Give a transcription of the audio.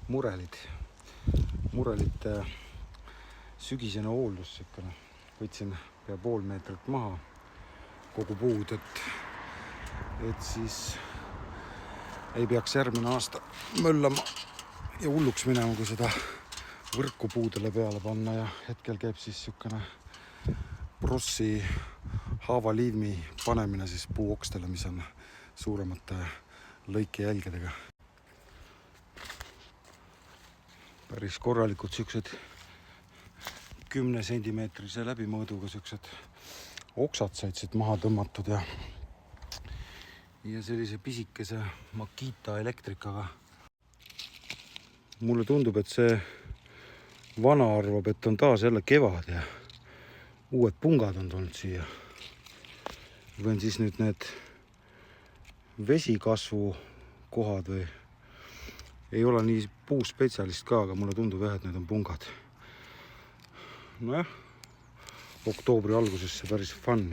murelite sügisene hooldus siukene. Võtsin pea pool meetrit maha kogu puud, et siis ei peaks järgmine aasta möllama ja hulluks minema, kui seda võrku puudele peale panna. Ja hetkel käib siis siukene Brossi haavaliivmi panemine siis puuokstele, mis on suuremate lõikejälgedega. Päris korralikud siuksed 10 sentimeetrise läbimõõduga siuksed oksad said siit maha tõmmatud ja sellise pisikese Makita elektrikaga. Mulle tundub, et see vana arvab, et on taas jälle kevad ja uued pungad on tulnud siia. Võin siis nüüd need vesikasvu kohad või ei ole nii puuspetsialist ka, aga mulle tundub jah, et need on pungad. Nojah, oktoobri alguses see päris fun.